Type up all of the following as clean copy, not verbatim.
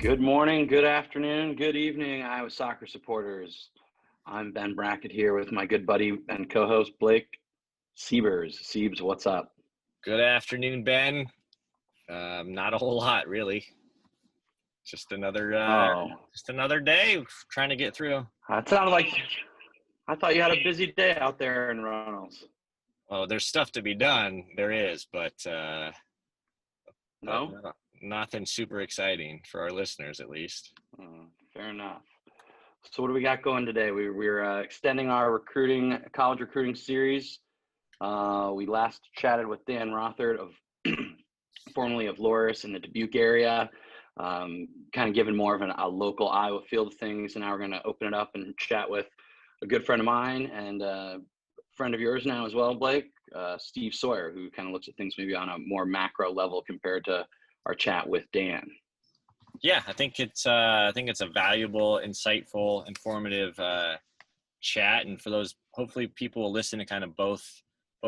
Good morning, good afternoon, good evening, Iowa soccer supporters. I'm Ben Brackett here with my good buddy and co-host Blake Siebers. Siebes, what's up? Good afternoon, Ben. Not a whole lot, really. Just another day trying to get through. It sounded like I thought you had a busy day out there in Runnels. Well, there's stuff to be done. There is, but No? Nothing super exciting for our listeners, at least. Fair enough. So what do we got going today? We're extending our college recruiting series. We last chatted with Dan Rothert of formerly of Loris in the Dubuque area, kind of giving more of a local Iowa feel to things. And now we're going to open it up and chat with a good friend of mine and a friend of yours now as well, Blake, Steve Sawyer, who kind of looks at things maybe on a more macro level compared to our chat with Dan. Yeah, I think it's a valuable, insightful, informative chat, and for those, hopefully people will listen to kind of both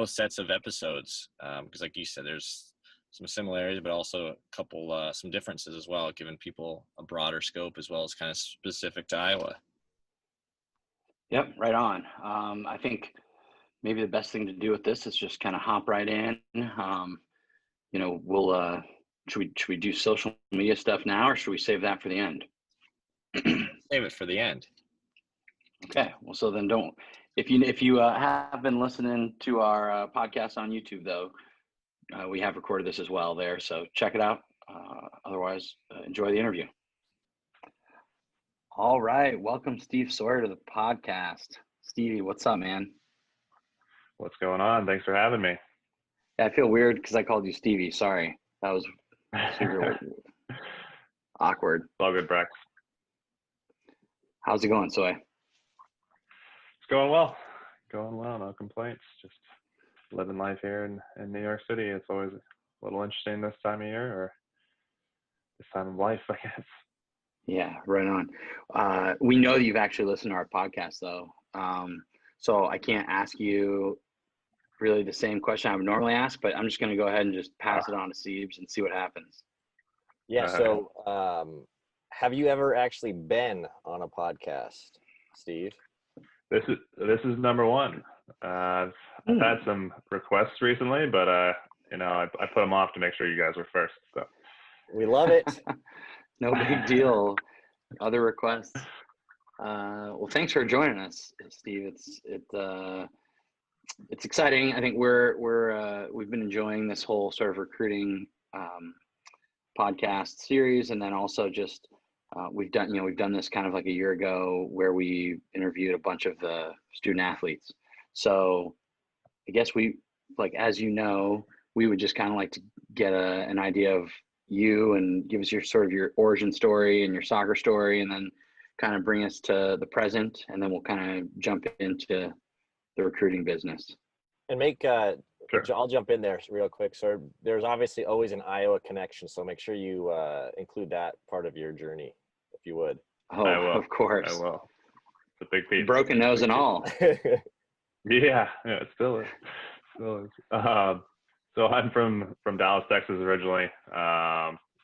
sets of episodes, because like you said, there's some similarities, but also a couple some differences as well, giving people a broader scope as well as kind of specific to Iowa. Yep, right on. I think maybe the best thing to do with this is just kind of hop right in. We'll should we do social media stuff now, or should we save that for the end? Save it for the end. Okay. Well, so then if you have been listening to our podcast on YouTube, though, we have recorded this as well there, so check it out. Otherwise, enjoy the interview. All right, welcome Steve Sawyer to the podcast. Stevie, what's up, man? What's going on? Thanks for having me. Yeah, I feel weird because I called you Stevie. Sorry, that was super awkward. It's all good, Brex. How's it going, Soy? It's going well. No complaints. Just living life here in New York City. It's always a little interesting this time of year, or this time of life, I guess. Yeah, right on. We know that you've actually listened to our podcast, though. So I can't ask you really the same question I would normally ask, but I'm just going to go ahead and just pass it on to Siebes and see what happens. Yeah. So, have you ever actually been on a podcast, Steve? This is number one. I've had some requests recently, but I put them off to make sure you guys were first. So we love it. No big deal. Other requests. Well, thanks for joining us, Steve. It's exciting. I think we've been enjoying this whole sort of recruiting podcast series, and then also just we've done this kind of like a year ago where we interviewed a bunch of the student athletes. So I guess as you know, we would just kind of like to get an idea of you and give us your sort of your origin story and your soccer story, and then kind of bring us to the present, and then we'll kind of jump into the recruiting business. And sure. I'll jump in there real quick. So there's obviously always an Iowa connection, so make sure you include that part of your journey, if you would. Oh, I will. Of course. I will. It's a big piece. Broken nose and all. Yeah, it still is. So I'm from Dallas, Texas originally,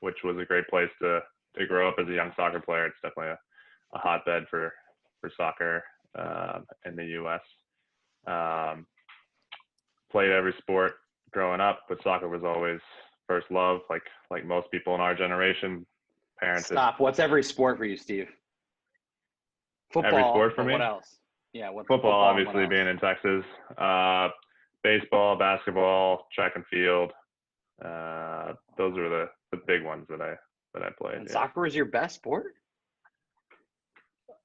which was a great place to grow up as a young soccer player. It's definitely a hotbed for soccer in the U.S. Played every sport growing up, but soccer was always first love, like most people in our generation. Parents. Stop. What's every sport for you, Steve? Football. Every sport for me? What else? Yeah. Football, obviously, being in Texas. Baseball, basketball, track and field. Those are the big ones that I played. And soccer is your best sport?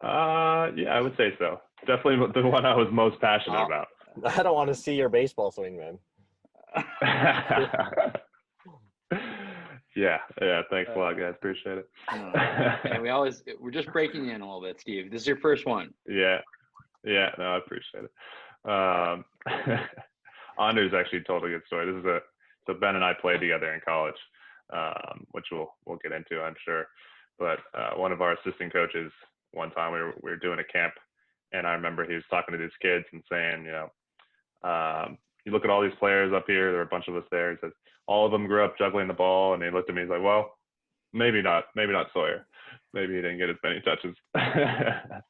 Yeah, I would say so. Definitely the one I was most passionate about. I don't want to see your baseball swing, man. Yeah. Thanks a lot, guys. Appreciate it. And we're just breaking you in a little bit, Steve. This is your first one. Yeah. No, I appreciate it. Anders actually told a good story. So Ben and I played together in college, which we'll get into, I'm sure. But one of our assistant coaches, one time we were doing a camp, and I remember he was talking to these kids and saying, you look at all these players up here, there are a bunch of us there. He says, all of them grew up juggling the ball, and he looked at me, he's like, well, maybe not Sawyer. maybe he didn't get as many touches. I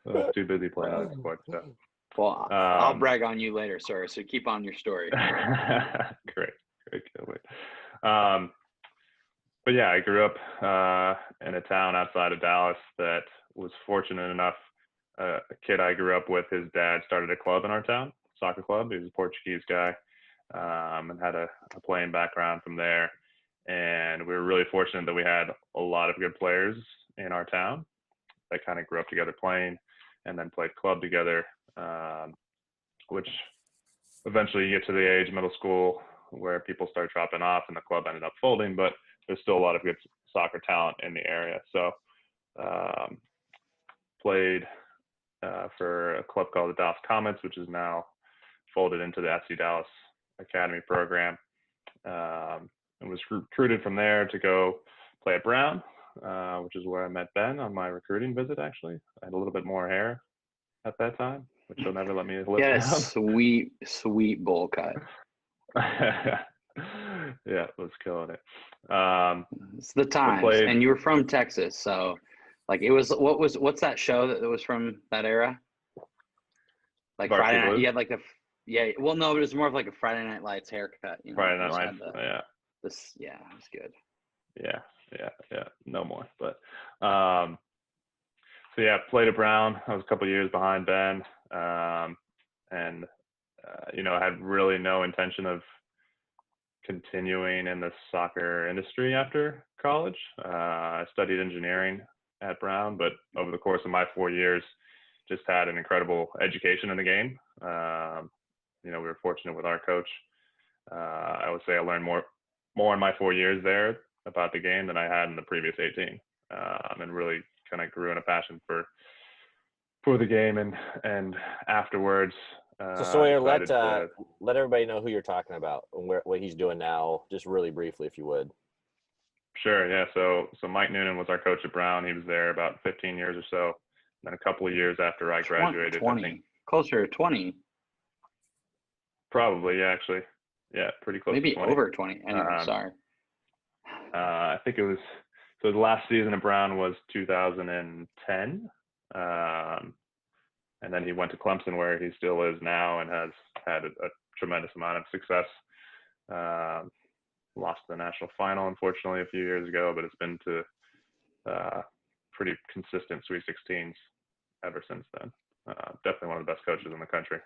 was too busy playing other sports. So. Well, I'll brag on you later, sir. So keep on your story. Great. Can't wait. But yeah, I grew up in a town outside of Dallas that was fortunate enough. A kid I grew up with, his dad started a club in our town, soccer club. He was a Portuguese guy, and had a playing background from there. And we were really fortunate that we had a lot of good players in our town that kind of grew up together playing, and then played club together, which eventually you get to the age, middle school, where people start dropping off and the club ended up folding, but there's still a lot of good soccer talent in the area. So played for a club called the Dallas Comets, which is now folded into the FC Dallas Academy program, and was recruited from there to go play at Brown, which is where I met Ben on my recruiting visit. Actually, I had a little bit more hair at that time, which he'll never let me live Yeah, down. sweet bowl cut. Yeah, was killing it. It's the times, and you were from Texas, so like it was. What's that show that was from that era? Like Friday Night, you had like well, no, but it was more of like a Friday Night Lights haircut. You know, Friday Night Lights, yeah. Yeah, it was good. Yeah, no more. But so yeah, played at Brown. I was a couple of years behind Ben, and I had really no intention of continuing in the soccer industry after college. I studied engineering at Brown, but over the course of my 4 years, just had an incredible education in the game. We were fortunate with our coach. I would say I learned more in my 4 years there about the game than I had in the previous 18, and really kind of grew in a passion for the game. And afterwards, so Sawyer, let everybody know who you're talking about and what he's doing now, just really briefly, if you would. Sure. Yeah. So Mike Noonan was our coach at Brown. He was there about 15 years or so. And then a couple of years after I graduated, 20, I think, closer to 20. Probably, yeah, actually. Yeah, pretty close. Maybe to 20. over 20. Anyway, sorry. I think it was, so the last season at Brown was 2010. And then he went to Clemson, where he still is now, and has had a tremendous amount of success. Lost the national final, unfortunately, a few years ago, but it's been to pretty consistent Sweet 16s ever since then. Definitely one of the best coaches in the country.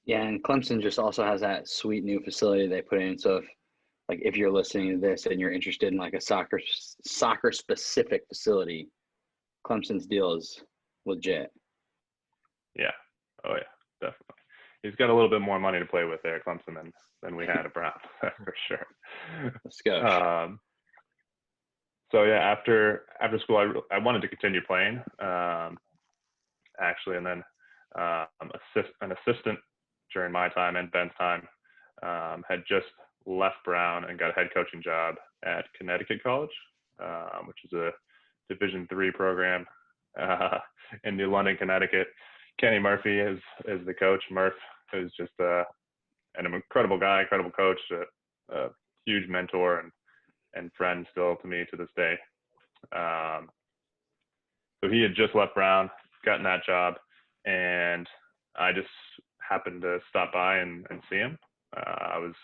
Yeah, and Clemson just also has that sweet new facility they put in. So if you're listening to this and you're interested in like a soccer specific facility, Clemson's deal is legit. Yeah. Oh yeah, definitely. He's got a little bit more money to play with there at Clemson than we had at Brown, for sure. Let's go. So yeah, after school, I wanted to continue playing, actually, and then an assistant during my time and Ben's time had just left Brown and got a head coaching job at Connecticut College, which is a Division III program in New London, Connecticut. Kenny Murphy is the coach. Murph is just an incredible guy, incredible coach, a huge mentor and friend still to me to this day. So he had just left Brown, gotten that job, and I just happened to stop by and see him. I was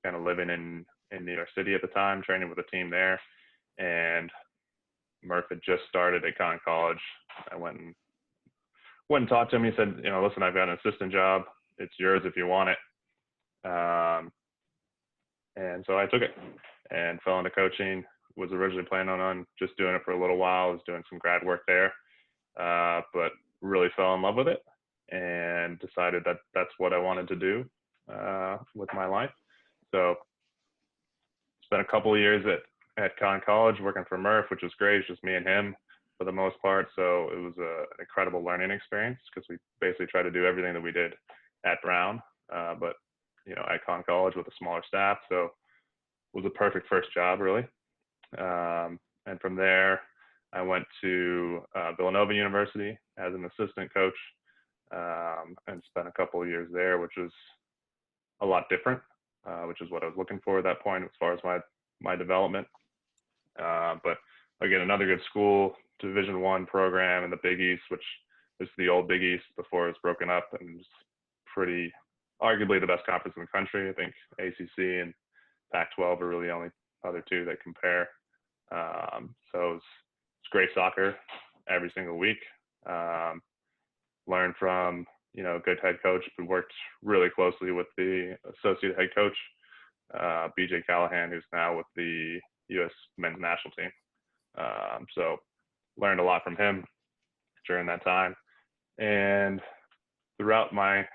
kind of living in New York City at the time, training with a team there, and Murph had just started at Connecticut College. I went and talked to him. He said, listen, I've got an assistant job. It's yours if you want it. And so I took it and fell into coaching. Was originally planning on just doing it for a little while. I was doing some grad work there, but really fell in love with it and decided that that's what I wanted to do with my life. So spent a couple of years at Connecticut College working for Murph, which was great. It's just me and him for the most part. So it was an incredible learning experience because we basically tried to do everything that we did at Brown, but at Connecticut College with a smaller staff. So it was a perfect first job, really. And from there, I went to Villanova University as an assistant coach, and spent a couple of years there, which was a lot different, which is what I was looking for at that point as far as my development. But again, another good school, Division I program in the Big East, which is the old Big East before it was broken up, and it's pretty, arguably the best conference in the country. I think ACC and Pac-12 are really the only other two that compare. So it's great soccer every single week. Learn from, a good head coach. We worked really closely with the associate head coach, BJ Callahan, who's now with the U.S. men's national team. So learned a lot from him during that time. And throughout my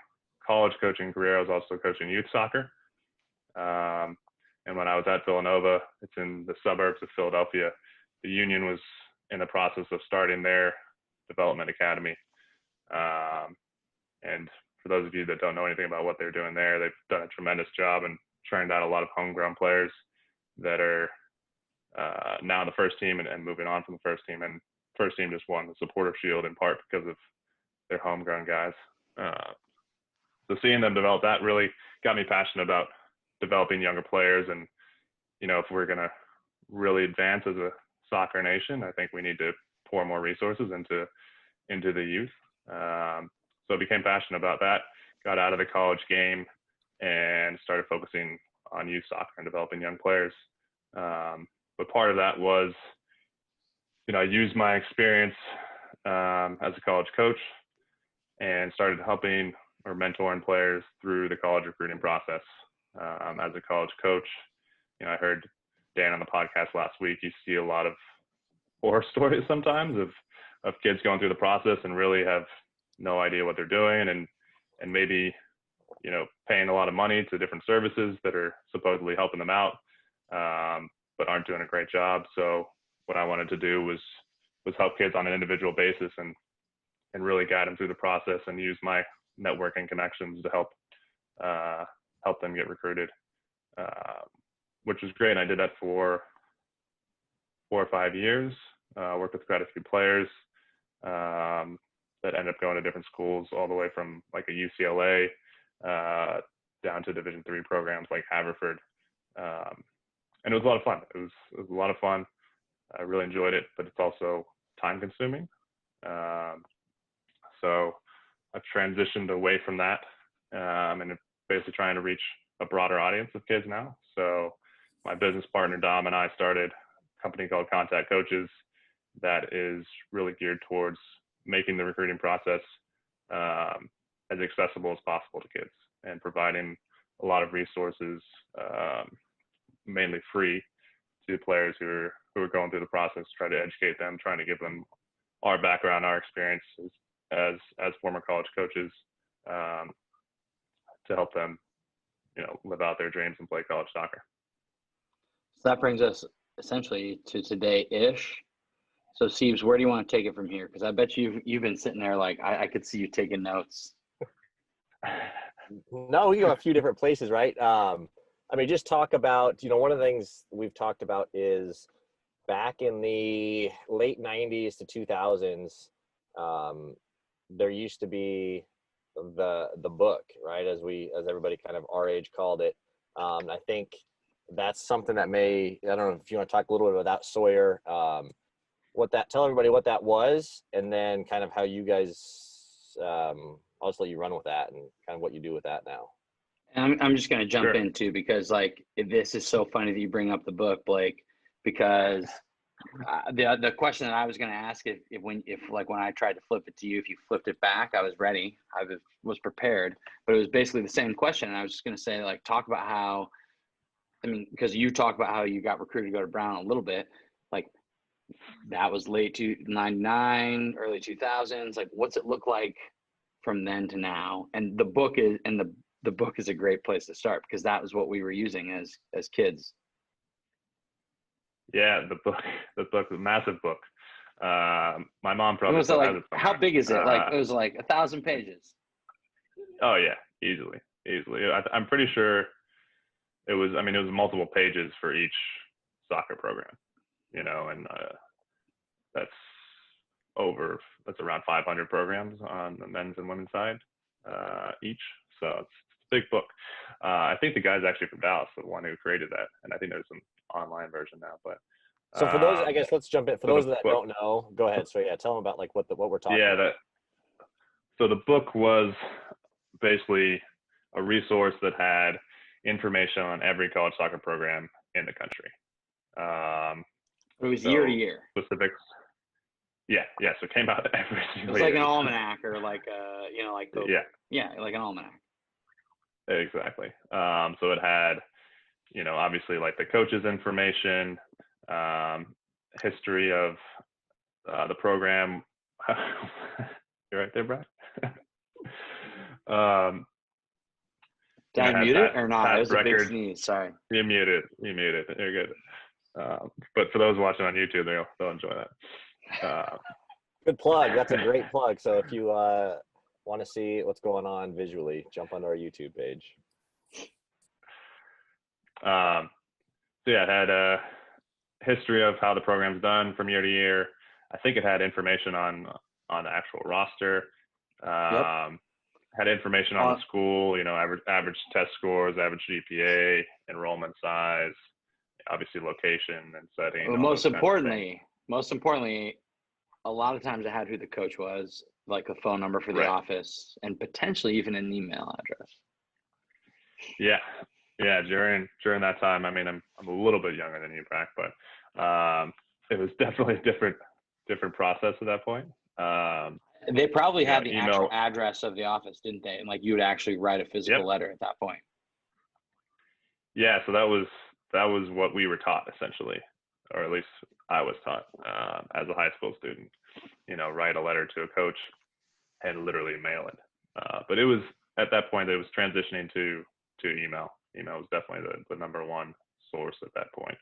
college coaching career, I was also coaching youth soccer. And when I was at Villanova, it's in the suburbs of Philadelphia, the Union was in the process of starting their development academy. And for those of you that don't know anything about what they're doing there, they've done a tremendous job and trained out a lot of homegrown players that are now in the first team and moving on from the first team. And first team just won the Supporter Shield in part because of their homegrown guys. So seeing them develop that really got me passionate about developing younger players. And, if we're going to really advance as a soccer nation, I think we need to pour more resources into the youth. So I became passionate about that, got out of the college game and started focusing on youth soccer and developing young players. But part of that was, I used my experience as a college coach and started helping or mentoring players through the college recruiting process. As a college coach, I heard Dan on the podcast last week, you see a lot of horror stories sometimes of kids going through the process and really have no idea what they're doing and maybe, paying a lot of money to different services that are supposedly helping them out, but aren't doing a great job. So what I wanted to do was help kids on an individual basis and really guide them through the process and use my networking connections to help them get recruited, which was great. And I did that for 4 or 5 years, worked with quite a few players that ended up going to different schools, all the way from like a UCLA down to Division III programs like Haverford. And it was a lot of fun. It was a lot of fun. I really enjoyed it, but it's also time consuming. So I've transitioned away from that and basically trying to reach a broader audience of kids now. So my business partner, Dom, and I started a company called Contact Coaches that is really geared towards making the recruiting process as accessible as possible to kids and providing a lot of resources, mainly free, to players who are going through the process, try to educate them, trying to give them our background, our experiences as former college coaches, to help them, live out their dreams and play college soccer. So that brings us essentially to today-ish. So, Steves, where do you want to take it from here? Because I bet you've been sitting there like I could see you taking notes. No, we go a few different places, right? Just talk about, one of the things we've talked about is back in the late 90s to 2000s, there used to be the book, right? As everybody kind of our age called it. I think that's something that I don't know if you want to talk a little bit about that, Sawyer, tell everybody what that was, and then kind of how you guys, I'll just let you run with that and kind of what you do with that now. And I'm just going to jump Sure. in too, because this is so funny that you bring up the book, Blake, because the question that I was going to ask if when I tried to flip it to you, if you flipped it back, I was ready. I was prepared, but it was basically the same question. And I was just going to say, talk about how, because you talked about how you got recruited to go to Brown a little bit, that was late 99, early 2000s. What's it look like from then to now? And the book is a great place to start, because that was what we were using as kids. Yeah, the book, the massive book. My mom probably still has it somewhere. How big is it? It was 1,000 pages. Oh yeah, easily. I'm pretty sure it was multiple pages for each soccer program, and that's around 500 programs on the men's and women's side each. So it's a big book. I think the guy's actually from Dallas, the one who created that, and I think there's an online version now. But So for those, I Um, guess let's jump in. For so those the that book, don't know, go ahead. So yeah, tell them about like what we're talking yeah, about. so the book was basically a resource that had information on every college soccer program in the country. It was So year to year. specifics. Yeah, yeah. So it came out every It single was like year. an almanac or like like the Yeah, like an almanac. exactly. So it had, obviously like the coaches' information, history of the program. You're right there, Brad. Did I mute it or not? It Past was a big records. sneeze. Sorry. You muted. You're good. But for those watching on YouTube, they'll enjoy that. Good plug. That's a great plug. So if you want to see what's going on visually, jump onto our YouTube page. So yeah, it had a history of how the program's done from year to year. I think it had information on the actual roster. Had information on the school, average test scores, average GPA, enrollment size, obviously location and setting. Well, most importantly, a lot of times I had who the coach was, like a phone number for the office, and potentially even an email address. Yeah. During that time, I mean, I'm a little bit younger than you, Brack, but it was definitely a different process at that point. They probably had the email, actual address of the office, didn't they? And like you would actually write a physical letter at that point. Yeah, so that was what we were taught essentially, or at least I was taught as a high school student. Write a letter to a coach and literally mail it. But it was at that point it was transitioning to email. Email was definitely the number one source at that point.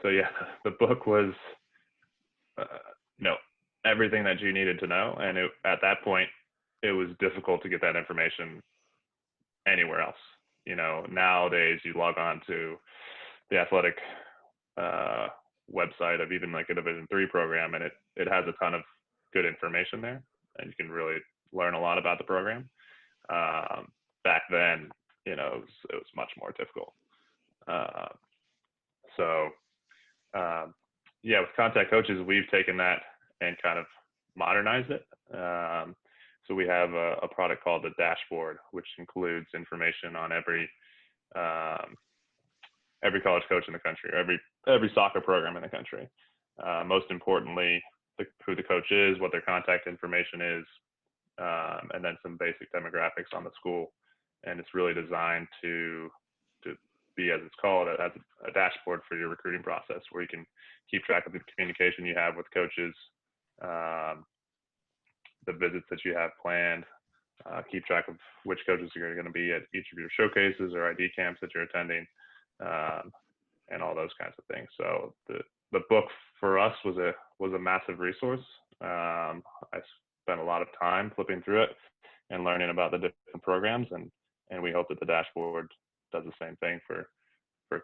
So yeah, the book was everything that you needed to know, and at that point it was difficult to get that information anywhere else. Nowadays you log on to the athletic website of even like a Division III program, and it has a ton of good information there, and you can really learn a lot about the program. Back then, it was much more difficult. With Contact Coaches, we've taken that and kind of modernized it. So we have a product called the Dashboard, which includes information on every college coach in the country, or every soccer program in the country. Most importantly, who the coach is, what their contact information is, and then some basic demographics on the school. And it's really designed to be, as it's called, as a dashboard for your recruiting process, where you can keep track of the communication you have with coaches, the visits that you have planned, keep track of which coaches are going to be at each of your showcases or ID camps that you're attending, and all those kinds of things. So the book for us was a massive resource. I spent a lot of time flipping through it and learning about the different programs, and we hope that the dashboard does the same thing for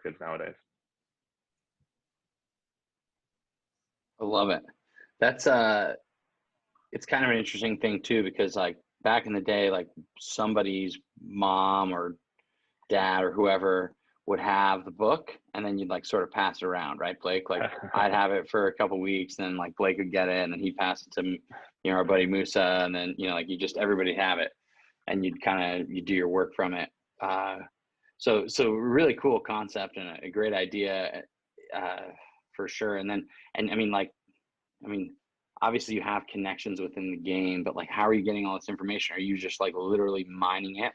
kids nowadays. I love it. That's it's kind of an interesting thing too, because like back in the day, like somebody's mom or dad or whoever would have the book, and then you'd like sort of pass it around, right, Blake? Like I'd have it for a couple weeks, then like Blake would get it, and then he'd pass it to our buddy Musa, and then like everybody have it, and you do your work from it. So really cool concept and a great idea, for sure. And obviously you have connections within the game, but like, how are you getting all this information? Are you just like literally mining it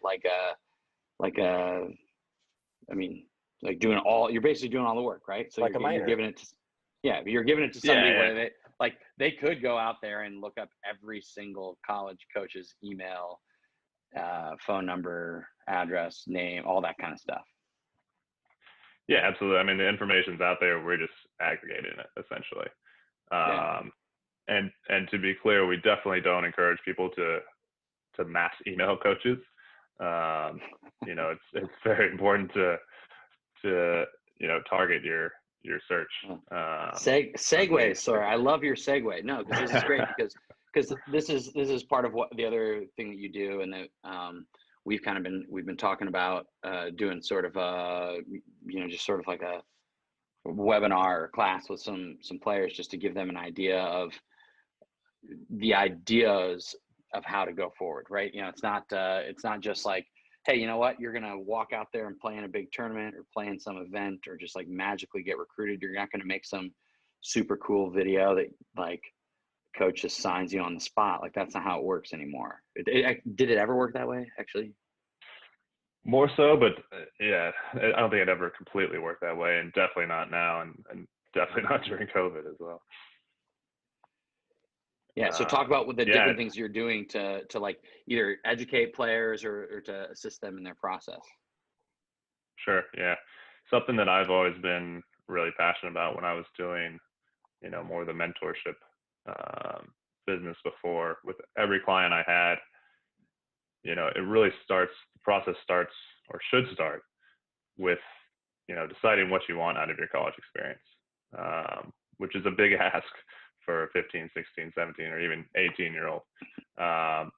you're basically doing all the work, right? So like you're giving it to somebody where they could go out there and look up every single college coach's email, phone number, address, name, all that kind of stuff. Yeah, absolutely. I mean, the information's out there. We're just aggregating it essentially. And to be clear, we definitely don't encourage people to mass email coaches. It's very important to target your search. Segue, sorry, I love your segue. No, because this is great because this is part of what the other thing that you do, and that we've been talking about doing sort of just sort of like webinar or class with some players just to give them an idea of the ideas of how to go forward, right? You know, it's not just like, hey, you know what, you're gonna walk out there and play in a big tournament or play in some event or just like magically get recruited. You're not gonna make some super cool video that like coach just signs you on the spot. Like that's not how it works anymore. Did it ever work that way actually? More so, but yeah, I don't think it ever completely worked that way, and definitely not now, and definitely not during COVID as well. Yeah. So talk about what the Yeah. different things you're doing to like either educate players or to assist them in their process. Sure. Yeah. Something that I've always been really passionate about when I was doing, you know, more of the mentorship business before with every client I had, you know, the process starts or should start with, you know, deciding what you want out of your college experience, which is a big ask for a 15, 16, 17, or even 18-year-old. But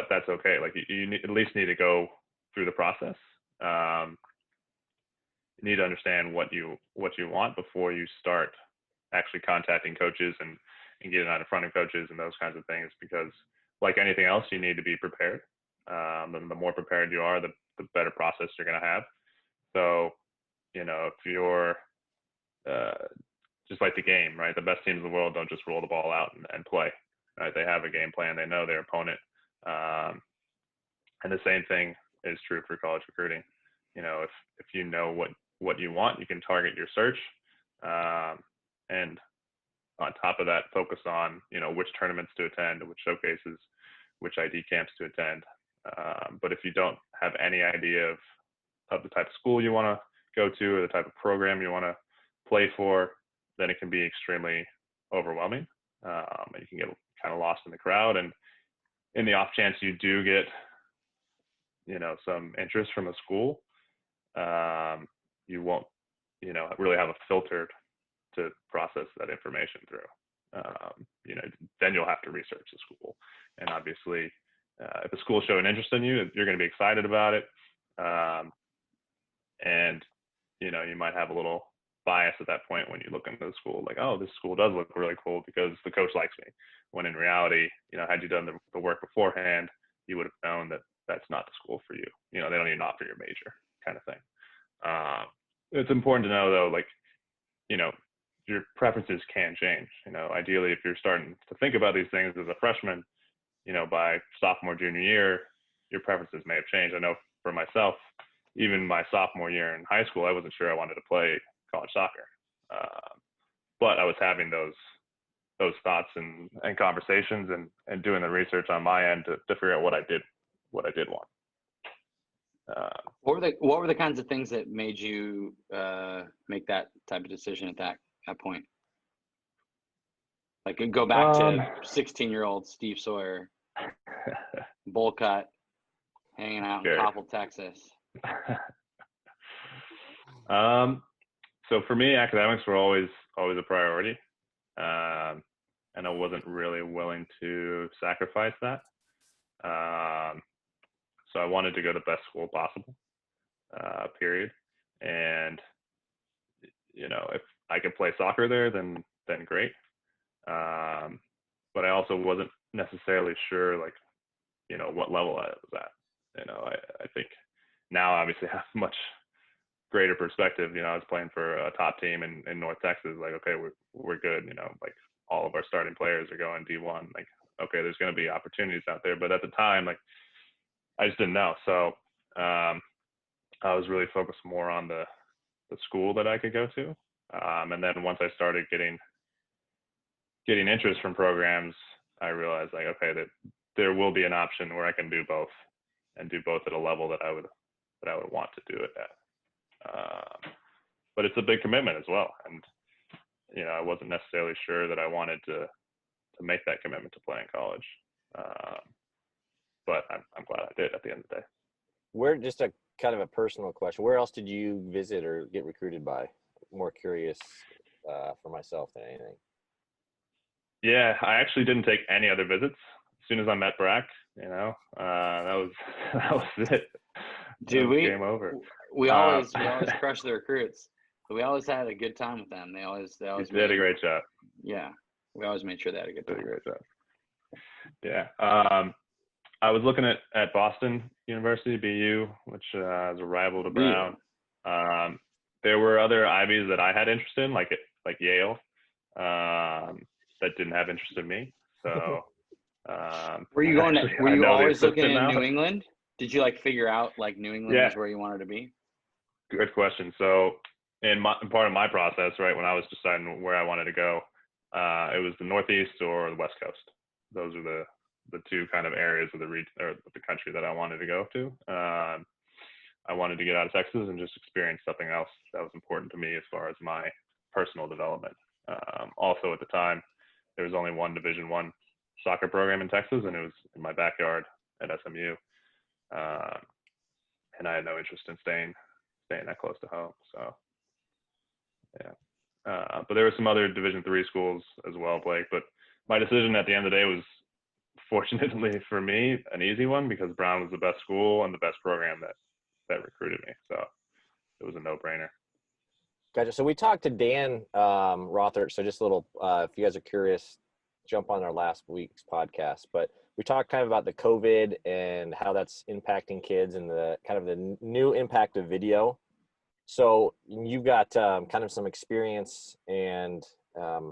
that's okay. Like you at least need to go through the process. You need to understand what you want before you start actually contacting coaches and getting out in front of coaches and those kinds of things, because like anything else, you need to be prepared. The more prepared you are, the better process you're going to have. So, you know, if you're just like the game, right? The best teams in the world don't just roll the ball out and play, right? They have a game plan. They know their opponent. And the same thing is true for college recruiting. You know, if you know what you want, you can target your search. And on top of that, focus on, you know, which tournaments to attend, which showcases, which ID camps to attend. But if you don't have any idea of the type of school you want to go to or the type of program you want to play for, then it can be extremely overwhelming. And you can get kind of lost in the crowd. And in the off chance you do get, you know, some interest from a school, you won't, you know, really have a filter to process that information through. You know, then you'll have to research the school. And obviously, if a school showing interest in you, you're going to be excited about it. And, you know, you might have a little bias at that point when you look into the school, like, oh, this school does look really cool because the coach likes me. When in reality, you know, had you done the work beforehand, you would have known that that's not the school for you. You know, they don't even offer your major, kind of thing. It's important to know though, like, you know, your preferences can change. You know, ideally, if you're starting to think about these things as a freshman, you know, by sophomore, junior year, your preferences may have changed. I know for myself, even my sophomore year in high school, I wasn't sure I wanted to play college soccer. But I was having those thoughts and conversations and doing the research on my end to figure out what I did want. What were the kinds of things that made you make that type of decision at that point? Like go back to 16-year-old Steve Sawyer, bowl cut, hanging out in Coppell, Texas. So for me, academics were always a priority, and I wasn't really willing to sacrifice that. So I wanted to go to the best school possible, period. And, you know, if I could play soccer there, then great. But I also wasn't necessarily sure, like, you know, what level I was at. You know, I think now obviously I have much greater perspective. You know, I was playing for a top team in North Texas. Like, okay, we're good. You know, like all of our starting players are going D1. Like, okay, there's going to be opportunities out there. But at the time, like, I just didn't know. So I was really focused more on the school that I could go to. And then once I started getting interest from programs, I realized, like, okay, that there will be an option where I can do both and do both at a level that I would want to do it at. But it's a big commitment as well. And, you know, I wasn't necessarily sure that I wanted to make that commitment to play in college. But I'm glad I did at the end of the day. Where, just a kind of a personal question, where else did you visit or get recruited by? More curious for myself than anything. Yeah, I actually didn't take any other visits. As soon as I met Brack, you know, that was it. Dude, It was game over. we Um, always crush the recruits. We always had a good time with them. They always you did a great job. Yeah, we always made sure they had a good Did a time. great job. Yeah. I was looking at Boston University, BU, which is a rival to Brown. There were other Ivies that I had interest in, like Yale, that didn't have interest in me. So were you going to, actually, were I you know the always looking assistant in now. New England? Did you like figure out like New England Yeah. was where you wanted to be? Good question. So in part of my process, right, when I was deciding where I wanted to go, it was the Northeast or the West Coast. Those are the two kind of areas of the region or the country that I wanted to go to. I wanted to get out of Texas and just experience something else that was important to me as far as my personal development. Also at the time, there was only one Division I soccer program in Texas, and it was in my backyard at SMU. And I had no interest in staying that close to home. So, yeah. But there were some other Division III schools as well, Blake. But my decision at the end of the day was, fortunately for me, an easy one, because Brown was the best school and the best program that recruited me. So it was a no-brainer. Gotcha. So we talked to Dan Rothert. So just a little, if you guys are curious, jump on our last week's podcast. But we talked kind of about the COVID and how that's impacting kids and the kind of the new impact of video. So you've got kind of some experience and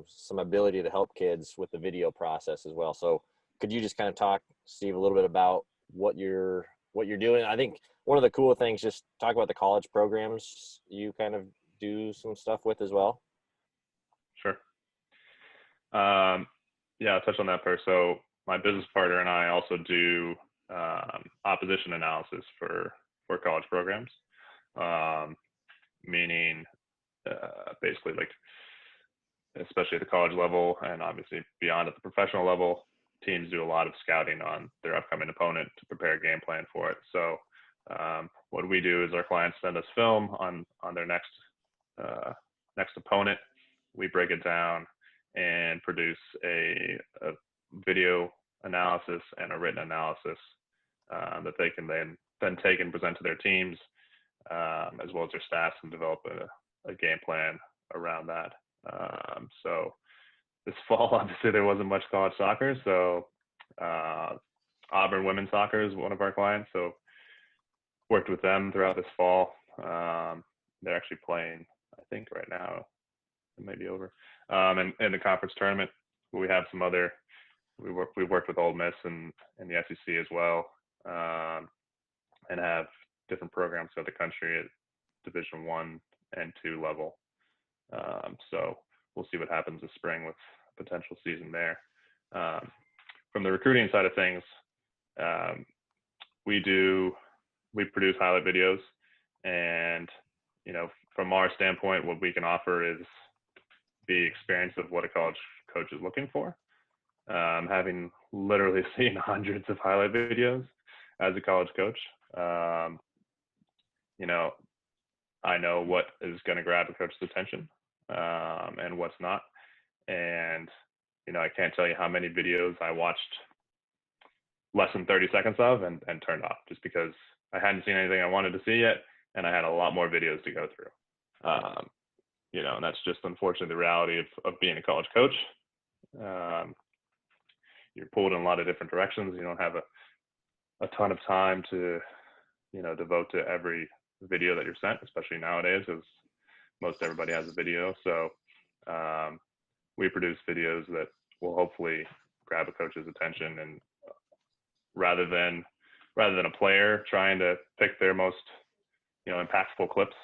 some ability to help kids with the video process as well. So could you just kind of talk, Steve, a little bit about what you're doing? I think one of the cool things, just talk about the college programs you kind of do some stuff with as well. Sure. Yeah, I'll touch on that first. So my business partner and I also do opposition analysis for college programs, meaning basically, like, especially at the college level and obviously beyond at the professional level, teams do a lot of scouting on their upcoming opponent to prepare a game plan for it. So what we do is our clients send us film on their next opponent. We break it down and produce a video analysis and a written analysis that they can then take and present to their teams, as well as their staffs, and develop a game plan around that. So this fall, obviously, there wasn't much college soccer. So Auburn women's soccer is one of our clients. So worked with them throughout this fall. They're actually playing, I think, right now. It may be over. And in the conference tournament, we have some other. We worked with Ole Miss and the SEC as well, and have different programs throughout the country at Division I and II level. So we'll see what happens this spring with potential season there. From the recruiting side of things, we produce highlight videos, and from our standpoint, what we can offer is the experience of what a college coach is looking for. Having literally seen hundreds of highlight videos as a college coach, I know what is going to grab a coach's attention and what's not. And, I can't tell you how many videos I watched less than 30 seconds of and turned off, just because I hadn't seen anything I wanted to see yet, and I had a lot more videos to go through. And that's just unfortunately the reality of being a college coach. You're pulled in a lot of different directions. You don't have a ton of time to, devote to every video that you're sent, especially nowadays, as most everybody has a video. So we produce videos that will hopefully grab a coach's attention, and rather than a player trying to pick their most impactful clips,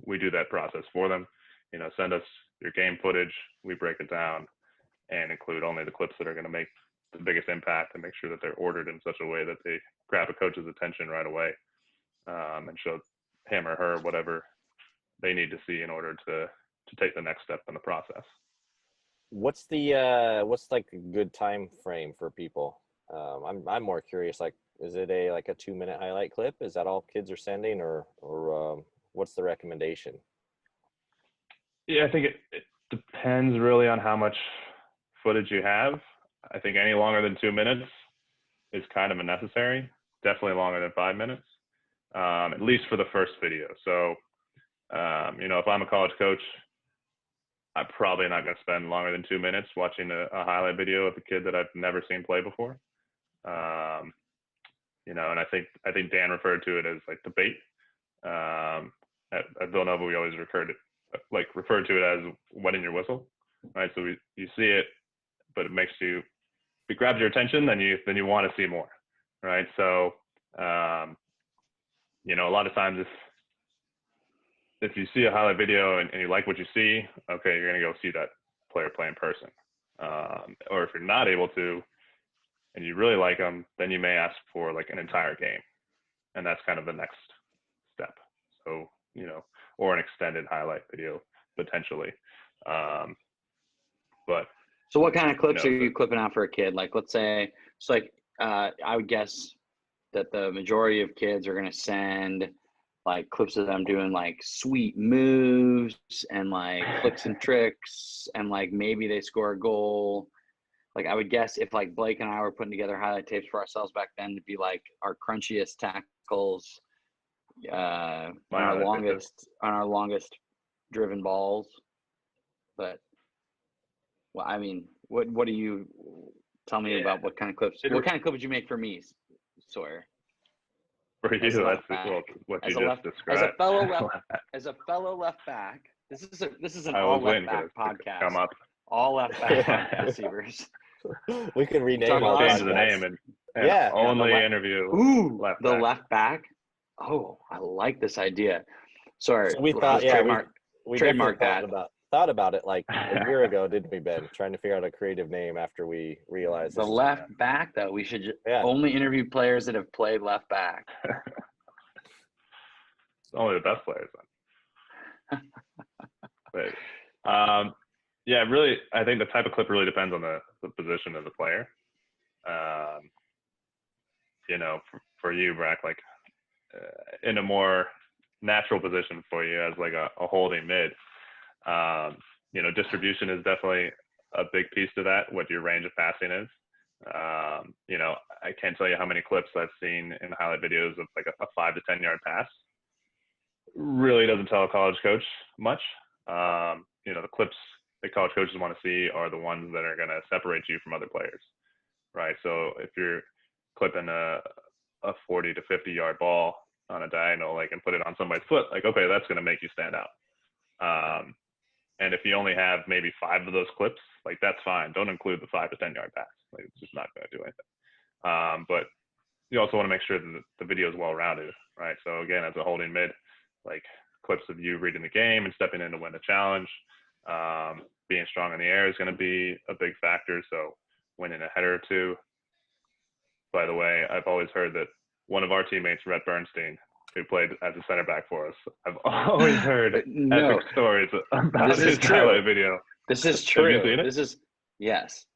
we do that process for them. Send us your game footage, we break it down and include only the clips that are going to make the biggest impact, and make sure that they're ordered in such a way that they grab a coach's attention right away, and show him or her whatever they need to see in order to take the next step in the process. What's like a good time frame for people? I'm more curious, like, is it a 2-minute highlight clip? Is that all kids are sending, or what's the recommendation? Yeah, I think it depends really on how much footage you have. I think any longer than 2 minutes is kind of unnecessary. Definitely longer than 5 minutes. at least for the first video. So, if I'm a college coach, I'm probably not going to spend longer than 2 minutes watching a highlight video of a kid that I've never seen play before. And I think Dan referred to it as like the bait. At Villanova, we always referred to it as wetting your whistle, right? So you see it, but it grabs your attention, then you want to see more, right? So, a lot of times if you see a highlight video and you like what you see, okay, you're going to go see that player play in person. Or if you're not able to, and you really like them, then you may ask for like an entire game. And that's kind of the next step. So, or an extended highlight video potentially. But so what kind of clips are you clipping out for a kid? Like, let's say, it's like, I would guess that the majority of kids are going to send like clips of them doing like sweet moves and like flicks and tricks, and like maybe they score a goal. Like, I would guess if like Blake and I were putting together highlight tapes for ourselves back then, to be like our crunchiest tackles, on our longest driven balls. But, well, I mean, what do you tell me about what kind of clips? What kind of clip would you make for me, Sawyer? For you, that's what you just described. As a fellow left back, this is an I all was left waiting for back this to podcast. come up. All left back podcast receivers. We can rename I'll our change the podcast. name and only interview left back. Left back. Oh, I like this idea. Sorry, So we thought, we trademark that. Thought about it like a year ago, didn't we, Ben? Trying to figure out a creative name after we realized the left back, though. We should only interview players that have played left back. It's only the best players then. But, really, I think the type of clip really depends on the position of the player. For you, Brack, like in a more natural position for you as like a holding mid, distribution is definitely a big piece to that, what your range of passing is. I can't tell you how many clips I've seen in highlight videos of like a 5 to 10 yard pass. Really doesn't tell a college coach much. The clips that college coaches want to see are the ones that are going to separate you from other players, right? So if you're clipping a 40 to 50 yard ball on a diagonal, like, and put it on somebody's foot, like, okay, that's going to make you stand out. And if you only have maybe 5 of those clips, like, that's fine. Don't include the 5 to 10 yard pass. Like, it's just not going to do anything. But you also want to make sure that the video is well rounded, right? So again, as a holding mid, like clips of you reading the game and stepping in to win the challenge, being strong in the air is going to be a big factor. So winning a header or two. By the way, I've always heard that one of our teammates, Rhett Bernstein, who played as a center back for us, I've always heard epic stories about his highlight video. This is true. Have you seen it? This is yes.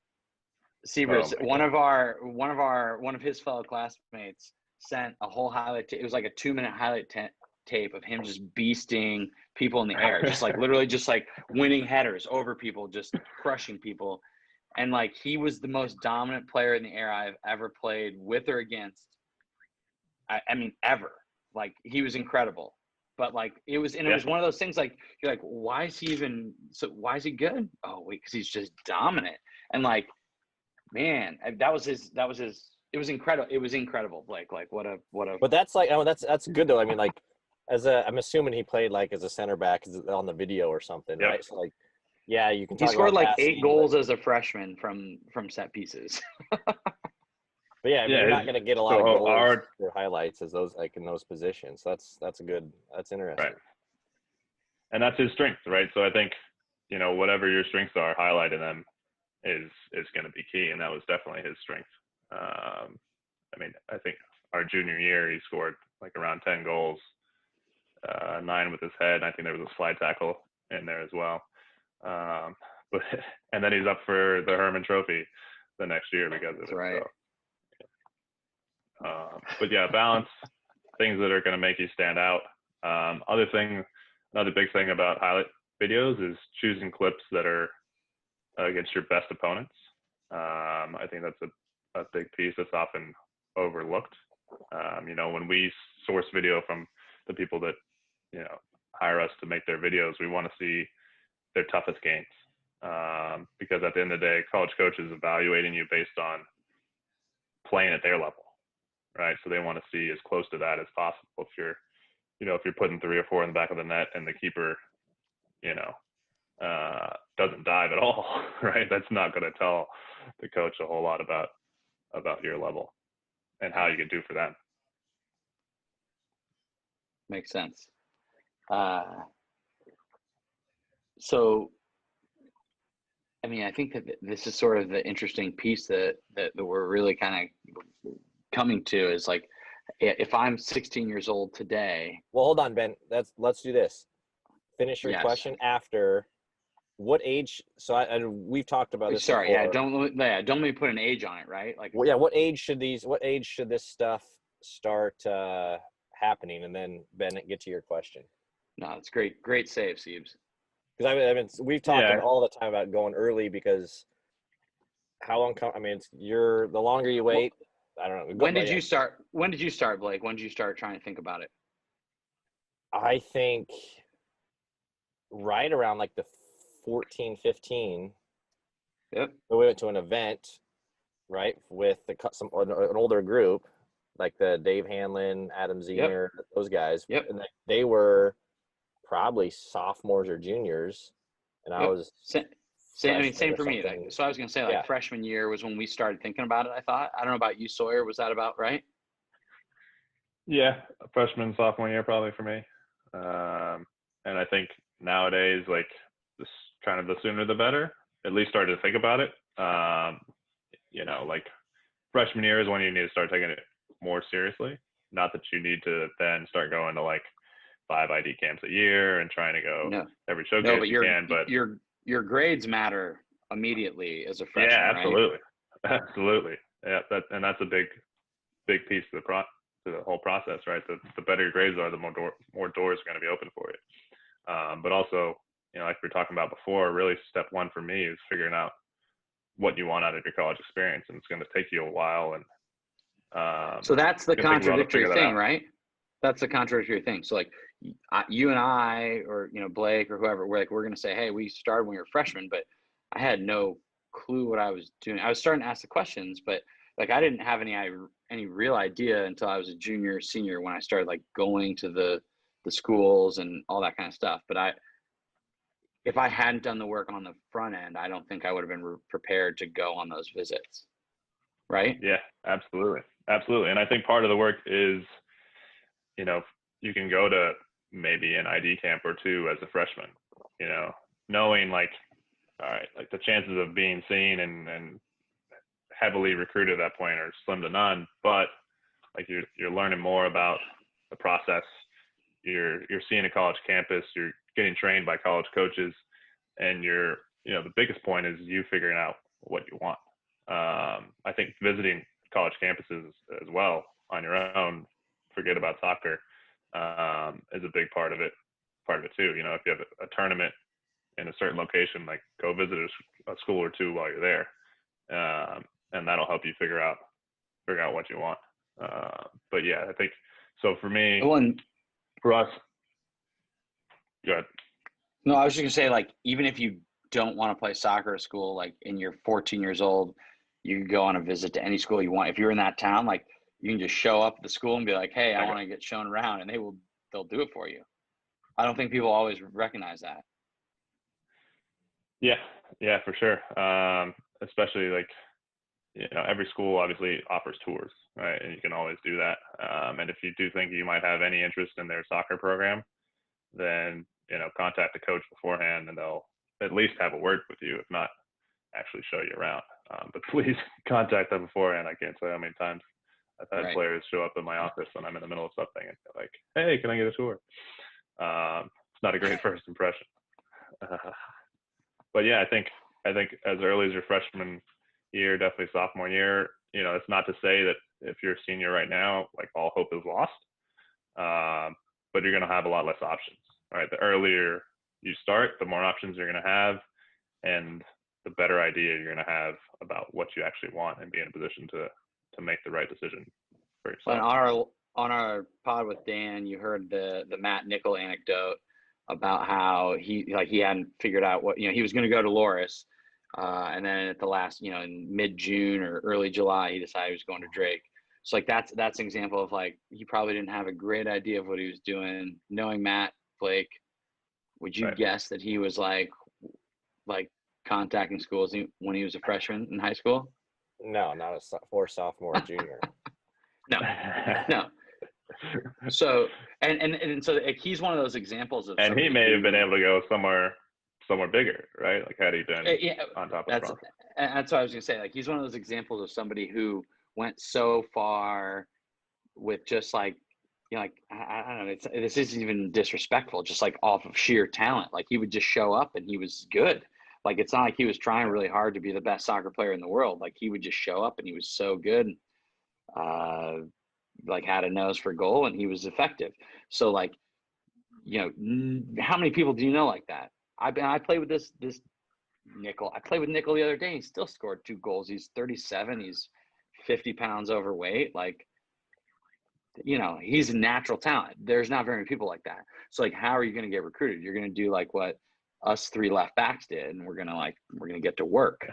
Seabers, one of his fellow classmates sent a whole highlight. It was like a 2-minute highlight tape of him just beasting people in the air, just like literally just like winning headers over people, just crushing people. And like, he was the most dominant player in the air I've ever played with or against. I mean, ever. Like, he was incredible. But like, it was one of those things, like, you're like, why is he good? Oh wait, because he's just dominant. And like, man, that was his it was incredible. It was incredible, Blake. Like, what a But that's like, that's good though. I mean, like, I'm assuming he played like as a center back on the video or something, right? So like, yeah, you can. He scored like 8 goals as a freshman from set pieces. But yeah, I mean, you're not going to get a lot of goals or highlights as those, like, in those positions. That's interesting. Right. And that's his strength, right? So I think, whatever your strengths are, highlighting them is going to be key. And that was definitely his strength. I mean, I think our junior year, he scored like around 10 goals, 9 with his head. I think there was a slide tackle in there as well. And then he's up for the Herman Trophy the next year because of That's it. right. So, but yeah, balance, things that are going to make you stand out. Another big thing about highlight videos is choosing clips that are against your best opponents. I think that's a big piece that's often overlooked. When we source video from the people that, hire us to make their videos. We want to see their toughest games. Because at the end of the day, college coaches evaluating you based on playing at their level, right? So they want to see as close to that as possible. If you're putting 3 or 4 in the back of the net and the keeper, doesn't dive at all, right? That's not going to tell the coach a whole lot about your level and how you can do for them. Makes sense. So, I mean, I think that this is sort of the interesting piece that we're really kind of coming to is like, if I'm 16 years old today. Well, hold on, Ben. Let's do this. Finish your Yes. question after. What age? So we've talked about this. Sorry, before. don't let me put an age on it, right? Like, Well, yeah. What age should this stuff start happening? And then Ben, get to your question. no, it's great save, Siebes. Because we've talked Yeah. all the time about going early because how long? I mean, the longer you wait. I don't know. When did you start, Blake? When did you start trying to think about it? I think right around like the 14, 15. Yep. So we went to an event, right, with an older group, like the Dave Hanlon, Adam Ziener, those guys. Yep. And they were probably sophomores or juniors, and I was Same for me. So I was going to say, freshman year was when we started thinking about it, I thought. I don't know about you, Sawyer. Was that about right? Yeah, freshman, sophomore year probably for me. And I think nowadays, like, this kind of the sooner the better. At least started to think about it. Like freshman year is when you need to start taking it more seriously. Not that you need to then start going to like 5 ID camps a year and trying to go every showcase you can. But your grades matter immediately as a freshman. Yeah, absolutely, right? Absolutely. Yeah, that's a big piece of the whole process, right? The better your grades are, the more doors are going to be open for you. But also, like we were talking about before, really step one for me is figuring out what you want out of your college experience, and it's going to take you a while. And so that's the contradictory thing, out. right? That's the contradictory thing. So like you and I, or Blake or whoever, we're going to say, hey, we started when we were freshmen, but I had no clue what I was doing. I was starting to ask the questions, but like I didn't have any real idea until I was a junior, senior, when I started like going to the schools and all that kind of stuff. But if I hadn't done the work on the front end, I don't think I would have been prepared to go on those visits. Right? Yeah, absolutely. Absolutely. And I think part of the work is, you can go to maybe an ID camp or 2 as a freshman, knowing like, all right, like the chances of being seen and heavily recruited at that point are slim to none, but like you're learning more about the process. You're seeing a college campus, you're getting trained by college coaches, and the biggest point is you figuring out what you want. I think visiting college campuses as well on your own, forget about soccer, is a big part of it too. If you have a tournament in a certain location, like go visit a school or 2 while you're there. And that'll help you figure out what you want. But yeah, I think so for me, for us, go ahead. No, I was just gonna say, like, even if you don't want to play soccer at school, like, and you're 14 years old, you can go on a visit to any school you want. If you're in that town, like, you can just show up at the school and be like, hey, I want to get shown around, and they'll do it for you. I don't think people always recognize that. Yeah, for sure. Especially like, every school obviously offers tours, right? And you can always do that. And if you do think you might have any interest in their soccer program, then, contact the coach beforehand, and they'll at least have a word with you, if not actually show you around. But please contact them beforehand. I can't tell you how many times I've had players show up in my office when I'm in the middle of something and they're like, hey, can I get a tour? It's not a great first impression. But yeah, I think as early as your freshman year, definitely sophomore year, it's not to say that if you're a senior right now, like all hope is lost. But you're going to have a lot less options, right? The earlier you start, the more options you're going to have, and the better idea you're going to have about what you actually want and be in a position to make the right decision for yourself. on our pod with Dan, you heard the Matt Nickel anecdote about how he hadn't figured out what, he was going to go to Loris, and then at the last, in mid-June or early July, he decided he was going to Drake. So like that's an example of like he probably didn't have a great idea of what he was doing. Knowing Matt Blake, would you Right. guess that he was like contacting schools when he was a freshman in high school? No, not for sophomore, junior. No. So and so like, he's one of those examples of. And he may have been able to go somewhere bigger, right? Like had he been on top of the that's what I was gonna say. Like he's one of those examples of somebody who went so far with just like, like I don't know. This isn't even disrespectful. Just like off of sheer talent. Like he would just show up and he was good. Like it's not like he was trying really hard to be the best soccer player in the world. Like he would just show up and he was so good. Like had a nose for goal and he was effective. So like, how many people do you know like that? I played with this Nickel. I played with Nickel the other day. He still scored 2 goals. He's 37. He's 50 pounds overweight. Like, he's a natural talent. There's not very many people like that. So like, how are you going to get recruited? You're going to do like what us 3 left backs did, and we're going to get to work.